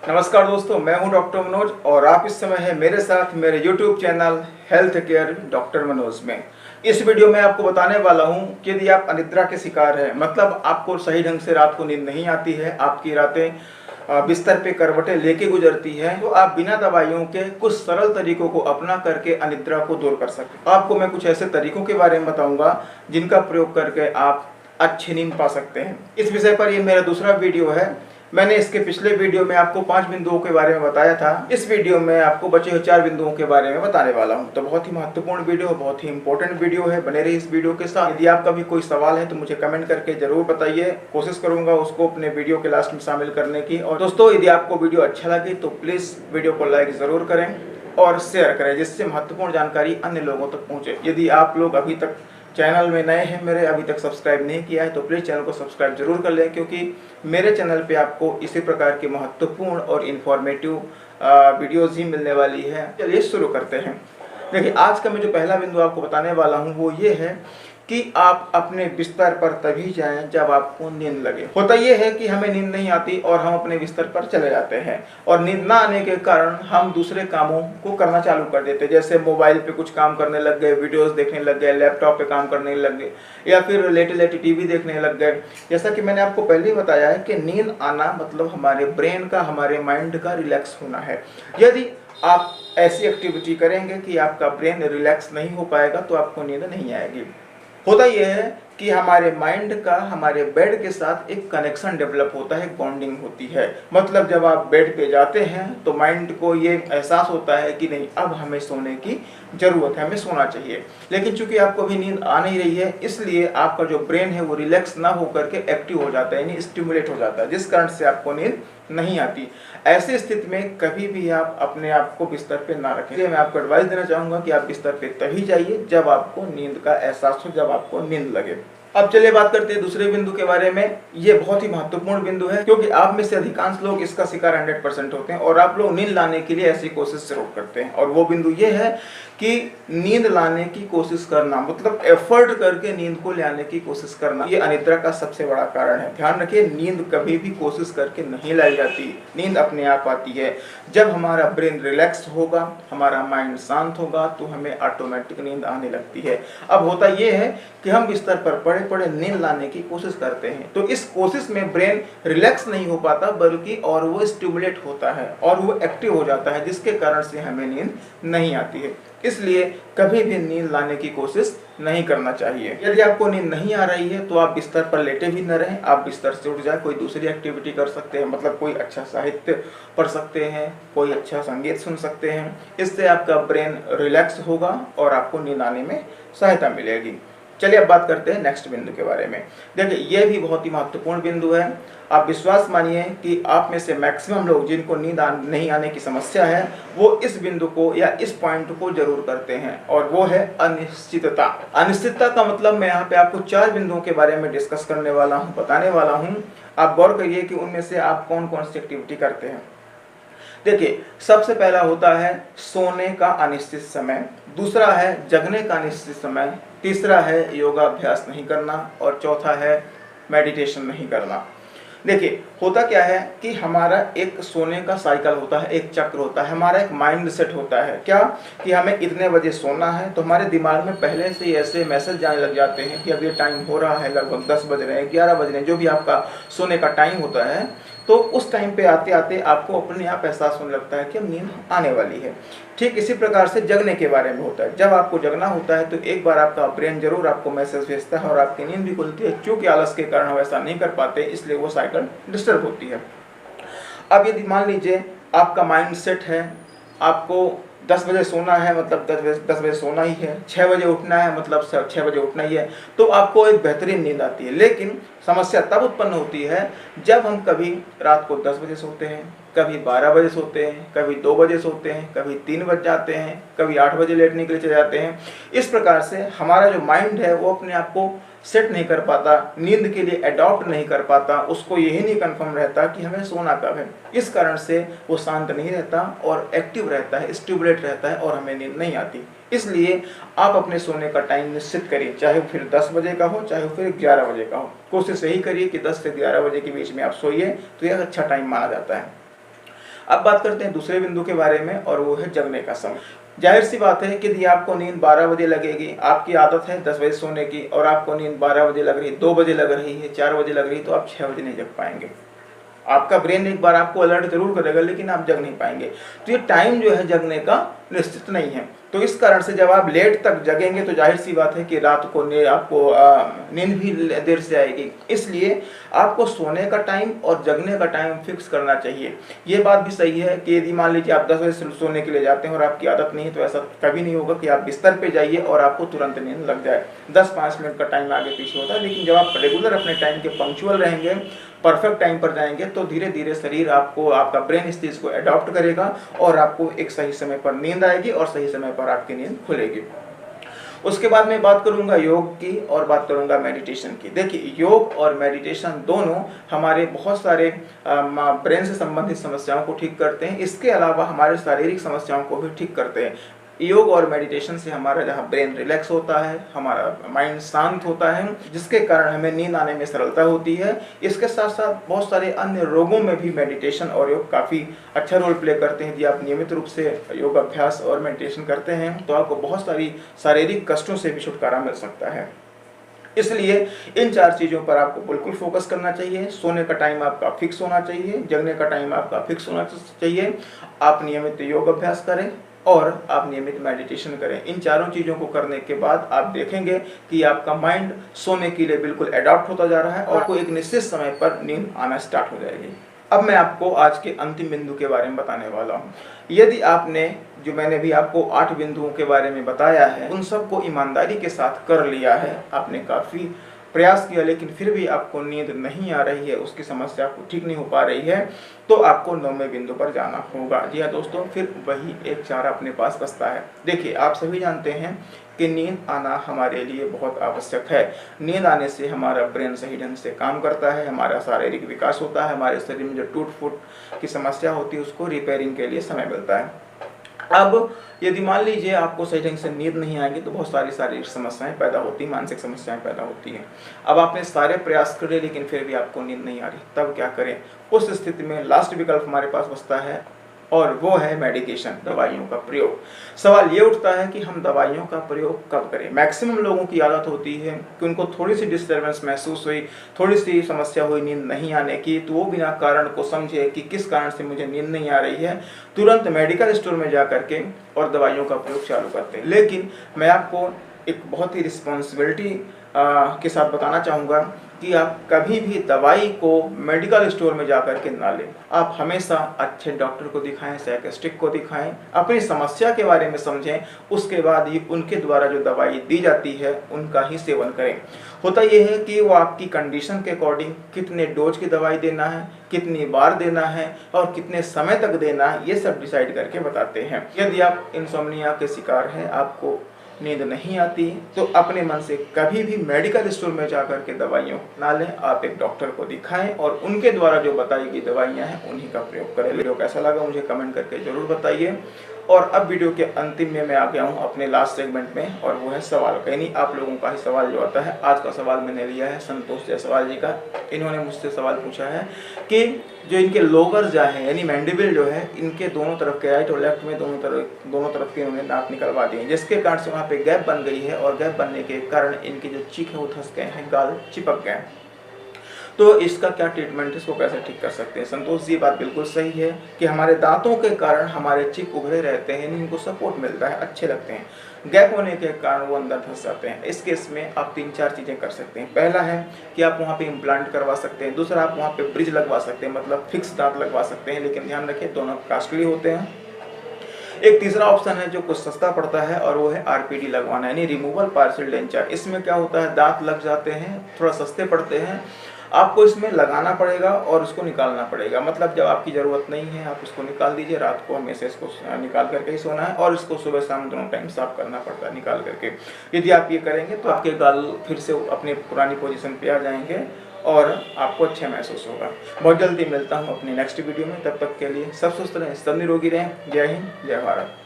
नमस्कार दोस्तों, मैं हूं डॉक्टर मनोज और आप इस समय है मेरे साथ मेरे YouTube channel health care doctor Manoj में। इस वीडियो में आपको बताने वाला हूं कि यदि आप अनिद्रा के शिकार हैं, मतलब आपको सही ढंग से रात को नींद नहीं आती है, आपकी रातें बिस्तर पे करवटें लेके गुजरती है, तो आप बिना दवाइयों के कुछ सरल तरीकों को अपना करके अनिद्रा को दूर कर सकते हैं। आपको मैं कुछ ऐसे तरीकों के बारे में बताऊंगा जिनका प्रयोग करके आप अच्छी नींद पा सकते हैं। इस विषय पर ये मेरा दूसरा वीडियो है। मैंने इसके पिछले वीडियो में आपको 5 बिंदुओं के बारे में बताया था। इस वीडियो में आपको बचे हुए 4 बिंदुओं के बारे में बताने वाला हूं। तो बहुत ही महत्वपूर्ण वीडियो है, बहुत ही इंपॉर्टेंट वीडियो है। बने रहिए इस वीडियो के साथ। यदि आपका भी कोई सवाल है तो मुझे कमेंट करके जरूर बताइए, कोशिश करूंगा उसको अपने वीडियो के लास्ट में शामिल करने की। और दोस्तों, यदि आपको वीडियो अच्छा लगे तो प्लीज वीडियो को लाइक जरूर करें और शेयर करें, जिससे महत्वपूर्ण जानकारी अन्य लोगों तक पहुंचे। यदि आप लोग अभी तक चैनल में नए हैं, मेरे अभी तक सब्सक्राइब नहीं किया है तो प्लीज़ चैनल को सब्सक्राइब जरूर कर लें, क्योंकि मेरे चैनल पे आपको इसी प्रकार की महत्वपूर्ण और इन्फॉर्मेटिव वीडियोज़ ही मिलने वाली है। चलिए शुरू करते हैं। देखिए, आज का मैं जो पहला बिंदु आपको बताने वाला हूँ वो ये है कि आप अपने बिस्तर पर तभी जाएं जब आपको नींद लगे। होता यह है कि हमें नींद नहीं आती और हम अपने बिस्तर पर चले जाते हैं, और नींद ना आने के कारण हम दूसरे कामों को करना चालू कर देते हैं। जैसे मोबाइल पे कुछ काम करने लग गए, वीडियोस देखने लग गए, लैपटॉप पे काम करने लग गए, या फिर लेटे लेटे टीवी देखने लग गए। जैसा कि मैंने आपको पहले ही बताया है कि नींद आना मतलब हमारे ब्रेन का, हमारे माइंड का रिलैक्स होना है। यदि आप ऐसी एक्टिविटी करेंगे कि आपका ब्रेन रिलैक्स नहीं हो पाएगा तो आपको नींद नहीं आएगी। होता यह है कि हमारे माइंड का हमारे बेड के साथ एक कनेक्शन डेवलप होता है, बॉन्डिंग होती है। मतलब जब आप बेड पे जाते हैं तो माइंड को ये एहसास होता है कि नहीं, अब हमें सोने की ज़रूरत है, हमें सोना चाहिए। लेकिन चूंकि आपको अभी नींद आ नहीं रही है, इसलिए आपका जो ब्रेन है वो रिलैक्स ना होकर के एक्टिव हो जाता है, यानी स्टिमुलेट हो जाता है, जिस कारण से आपको नींद नहीं आती। ऐसी स्थिति में कभी भी आप अपने आप को बिस्तर पे ना रखें। इसलिए मैं आपको एडवाइस देना चाहूँगा कि आप बिस्तर पे तभी जाइए जब आपको नींद का एहसास हो, जब आपको नींद लगे। अब चलिए बात करते हैं दूसरे बिंदु के बारे में। ये बहुत ही महत्वपूर्ण बिंदु है, क्योंकि आप में से अधिकांश लोग इसका शिकार 100% होते हैं और आप लोग नींद लाने के लिए ऐसी कोशिश जरूर करते हैं। और वो बिंदु ये है कि नींद लाने की कोशिश करना, मतलब एफर्ट करके नींद को ले आने की कोशिश करना, ये अनिद्रा का सबसे बड़ा कारण है। ध्यान रखिए, नींद कभी भी कोशिश करके नहीं लाई जाती, नींद अपने आप आती है। जब हमारा ब्रेन रिलैक्स होगा, हमारा माइंड शांत होगा, तो हमें ऑटोमेटिक नींद आने लगती है। अब होता यह है कि हम बिस्तर पर पड़े पड़े नींद लाने की कोशिश करते हैं, तो इस कोशिश में ब्रेन रिलैक्स नहीं हो पाता, बल्कि और वो स्टिमुलेट होता है और वो एक्टिव हो जाता है, जिसके कारण से हमें नींद नहीं आती है। इसलिए कभी भी नींद लाने की कोशिश नहीं करना चाहिए। यदि आपको नींद नहीं आ रही है तो आप बिस्तर पर लेटे भी न रहें, आप बिस्तर से उठ जाए, कोई दूसरी एक्टिविटी कर सकते हैं। मतलब कोई अच्छा साहित्य पढ़ सकते हैं, कोई अच्छा संगीत सुन सकते हैं। इससे आपका ब्रेन रिलैक्स होगा और आपको नींद आने में सहायता मिलेगी। चलिए अब बात करते हैं नेक्स्ट बिंदु के बारे में। देखिए, ये भी बहुत ही महत्वपूर्ण बिंदु है। आप विश्वास मानिए कि आप में से मैक्सिमम लोग जिनको नींद नहीं आने की समस्या है, वो इस बिंदु को या इस पॉइंट को जरूर करते हैं, और वो है अनिश्चितता। अनिश्चितता का मतलब मैं यहाँ पे आपको 4 बिंदुओं के बारे में डिस्कस करने वाला हूँ, बताने वाला हूँ। आप गौर करिए कि उनमें से आप कौन कौन सी एक्टिविटी करते हैं। देखिए, सबसे पहला होता है सोने का अनिश्चित समय, दूसरा है जगने का अनिश्चित समय, तीसरा है योगाभ्यास नहीं करना, और चौथा है मेडिटेशन नहीं करना। देखिए, होता क्या है कि हमारा एक सोने का साइकिल होता है, एक चक्र होता है, हमारा एक माइंड सेट होता है। क्या कि हमें इतने बजे सोना है, तो हमारे दिमाग में पहले से ही ऐसे मैसेज जाने लग जाते हैं कि अब ये टाइम हो रहा है, लगभग 10 बज रहे हैं, 11 बज रहे हैं, जो भी आपका सोने का टाइम होता है। तो उस टाइम पे आते आते आपको अपने आप एहसास होने लगता है कि अब नींद आने वाली है। ठीक इसी प्रकार से जगने के बारे में होता है। जब आपको जगना होता है तो एक बार आपका ब्रेन जरूर आपको मैसेज भेजता है और आपकी नींद भी खुलती है। चूंकि आलस के कारण हम ऐसा नहीं कर पाते, इसलिए वो साइकिल डिस्टर्ब होती है। अब यदि मान लीजिए आपका माइंड सेट है, आपको 10 बजे सोना है, मतलब 10 बजे सोना ही है, 6 बजे उठना है, मतलब 6 बजे उठना ही है, तो आपको एक बेहतरीन नींद आती है। लेकिन समस्या तब उत्पन्न होती है जब हम कभी रात को 10 बजे सोते हैं, कभी 12 बजे सोते हैं, कभी 2 बजे सोते हैं, कभी 3 बज जाते हैं, कभी 8 बजे लेटने के लिए चले जाते हैं। इस प्रकार से हमारा जो माइंड है वो अपने आप को सेट नहीं कर पाता, नींद के लिए अडॉप्ट नहीं कर पाता, उसको यही नहीं कंफर्म रहता कि हमें सोना कब है। इस कारण से वो शांत नहीं रहता और एक्टिव रहता है, स्टिमुलेट रहता है, और हमें नींद नहीं आती। इसलिए आप अपने सोने का टाइम निश्चित करिए, चाहे फिर 10 बजे का हो, चाहे फिर 11 बजे का हो। कोशिश यही करिए कि 10 से 11 बजे के बीच में आप सोइए, तो यह अच्छा टाइम माना जाता है। अब बात करते हैं दूसरे बिंदु के बारे में, और वो है जगने का समय। जाहिर सी बात है कि यदि आपको नींद 12 बजे लगेगी, आपकी आदत है 10 बजे सोने की, और आपको नींद 12 बजे लग रही है, 2 बजे लग रही है, 4 बजे लग रही है, तो आप 6 बजे नहीं जग पाएंगे। आपका ब्रेन एक बार आपको अलर्ट जरूर करेगा, लेकिन आप जग नहीं पाएंगे। तो ये टाइम जो है जगने का निश्चित नहीं है। तो इस कारण से जब आप लेट तक जगेंगे तो जाहिर सी बात है कि रात को आपको नींद भी देर से आएगी। इसलिए आपको सोने का टाइम और जगने का टाइम फिक्स करना चाहिए। ये बात भी सही है कि यदि मान लीजिए आप 10 बजे सोने के लिए जाते हैं और आपकी आदत नहीं है, तो ऐसा कभी नहीं होगा कि आप बिस्तर पे जाइए और आपको तुरंत नींद लग जाए। 10-5 मिनट का टाइम आगे पीछे होता है, लेकिन जब आप रेगुलर अपने टाइम के पंक्चुअल रहेंगे, परफेक्ट टाइम पर जाएंगे, तो धीरे धीरे शरीर आपको, आपका ब्रेन इस चीज़ को अडॉप्ट करेगा और आपको एक सही समय पर नींद आएगी और सही समय पर आपकी नींद खुलेगी। उसके बाद मैं बात करूंगा योग की और बात करूंगा मेडिटेशन की। देखिए, योग और मेडिटेशन दोनों हमारे बहुत सारे ब्रेन से संबंधित समस्याओं को ठीक करते हैं। इसके अलावा हमारे शारीरिक समस्याओं को भी ठीक करते हैं। योग और मेडिटेशन से हमारा जहाँ ब्रेन रिलैक्स होता है, हमारा माइंड शांत होता है, जिसके कारण हमें नींद आने में सरलता होती है। इसके साथ साथ बहुत सारे अन्य रोगों में भी मेडिटेशन और योग काफ़ी अच्छा रोल प्ले करते हैं। यदि आप नियमित रूप से योग अभ्यास और मेडिटेशन करते हैं तो आपको बहुत सारी शारीरिक कष्टों से भी छुटकारा मिल सकता है। इसलिए इन 4 चीज़ों पर आपको बिल्कुल फोकस करना चाहिए। सोने का टाइम आपका फिक्स होना चाहिए, जगने का टाइम आपका फिक्स होना चाहिए, आप नियमित योग अभ्यास करें और आप नियमित मेडिटेशन करें। इन चारों चीज़ों को करने के बाद आप देखेंगे कि आपका माइंड सोने के लिए बिल्कुल अडॉप्ट होता जा रहा है और आपको एक निश्चित समय पर नींद आना स्टार्ट हो जाएगी। अब मैं आपको आज के अंतिम बिंदु के बारे में बताने वाला हूँ। यदि आपने, जो मैंने भी आपको 8 बिंदुओं के बारे में बताया है, उन सबको ईमानदारी के साथ कर लिया है, आपने काफ़ी प्रयास किया, लेकिन फिर भी आपको नींद नहीं आ रही है, उसकी समस्या आपको ठीक नहीं हो पा रही है, तो आपको 9वें बिंदु पर जाना होगा। जी हाँ दोस्तों, फिर वही एक चारा अपने पास बचता है। देखिए, आप सभी जानते हैं कि नींद आना हमारे लिए बहुत आवश्यक है। नींद आने से हमारा ब्रेन सही ढंग से काम करता है, हमारा शारीरिक विकास होता है, हमारे शरीर में जो टूट फूट की समस्या होती है उसको रिपेयरिंग के लिए समय मिलता है। अब यदि मान लीजिए आपको सही ढंग से नींद नहीं आएगी तो बहुत सारी शारीरिक समस्याएं पैदा होती हैं, मानसिक समस्याएं पैदा होती हैं। अब आपने सारे प्रयास कर लिए लेकिन फिर भी आपको नींद नहीं आ रही, तब क्या करें? उस स्थिति में लास्ट विकल्प हमारे पास बचता है और वो है मेडिकेशन, दवाइयों का प्रयोग। सवाल ये उठता है कि हम दवाइयों का प्रयोग कब करें? मैक्सिमम लोगों की आदत होती है कि उनको थोड़ी सी डिस्टर्बेंस महसूस हुई, थोड़ी सी समस्या हुई नींद नहीं आने की, तो वो बिना कारण को समझे कि किस कारण से मुझे नींद नहीं आ रही है, तुरंत मेडिकल स्टोर में जा करके और दवाइयों का प्रयोग चालू करते हैं। लेकिन मैं आपको एक बहुत ही रिस्पॉन्सिबिलिटी के साथ बताना चाहूँगा कि आप कभी भी दवाई को मेडिकल स्टोर में जाकर के ना लें। आप हमेशा अच्छे डॉक्टर को दिखाएं, साइकियाट्रिस्ट को दिखाएं, अपनी समस्या के बारे में समझें, उसके बाद ही उनके द्वारा जो दवाई दी जाती है उनका ही सेवन करें। होता यह है कि वो आपकी कंडीशन के अकॉर्डिंग कितने डोज की दवाई देना है, कितनी बार देना है और कितने समय तक देना है, ये सब डिसाइड करके बताते हैं। यदि आप इंसोम्निया के शिकार हैं, आपको नींद नहीं आती, तो अपने मन से कभी भी मेडिकल स्टोर में जाकर के दवाइयों ना लें। आप एक डॉक्टर को दिखाएं और उनके द्वारा जो बताई गई दवाइयां हैं उन्हीं का प्रयोग करें। वीडियो कैसा लगा मुझे कमेंट करके जरूर बताइए। और अब वीडियो के अंतिम में मैं आ गया हूं अपने लास्ट सेगमेंट में, और वो है सवाल का, यानी आप लोगों का ही सवाल जो आता है। आज का सवाल मैंने लिया है संतोष जायसवाल जी का। इन्होंने मुझसे सवाल पूछा है कि जो इनके लोअर जा है, यानी मैंडिबल जो है, इनके दोनों तरफ के, राइट और लेफ्ट में दोनों तरफ के इन्होंने दांत निकलवा दिए, जिसके कारण से वहाँ पे गैप बन गई है और गैप बनने के कारण इनके जो चीक है वो धंस गए हैं, गाल चिपक गए। तो इसका क्या ट्रीटमेंट है, इसको कैसे ठीक कर सकते हैं? संतोष जी, बात बिल्कुल सही है कि हमारे दांतों के कारण हमारे चिक उभरे रहते हैं, इनको सपोर्ट मिलता है, अच्छे लगते हैं। गैप होने के कारण वो अंदर धंस जाते हैं। इस केस में आप 3-4 चीज़ें कर सकते हैं। पहला है कि आप वहाँ पे इम्प्लांट करवा सकते हैं। दूसरा, आप वहाँ पे ब्रिज लगवा सकते हैं, मतलब फिक्स दांत लगवा सकते हैं, लेकिन ध्यान रखें दोनों कॉस्टली होते हैं। एक तीसरा ऑप्शन है जो कुछ सस्ता पड़ता है और वो है आरपीडी लगवाना, यानी रिमूवल पार्शियल डेंचर। इसमें क्या होता है, दांत लग जाते हैं, थोड़ा सस्ते पड़ते हैं, आपको इसमें लगाना पड़ेगा और उसको निकालना पड़ेगा। मतलब जब आपकी ज़रूरत नहीं है आप उसको निकाल दीजिए, रात को हमेशा इसको निकाल करके ही सोना है और इसको सुबह शाम दोनों टाइम साफ करना पड़ता है निकाल करके। यदि आप ये करेंगे तो आपके गाल फिर से अपनी पुरानी पोजीशन पे आ जाएंगे और आपको अच्छा महसूस होगा। बहुत जल्दी मिलता हूँ अपनी नेक्स्ट वीडियो में, तब तक के लिए सब स्वस्थ रहें, सब निरोगी रहें। जय हिंद, जय भारत।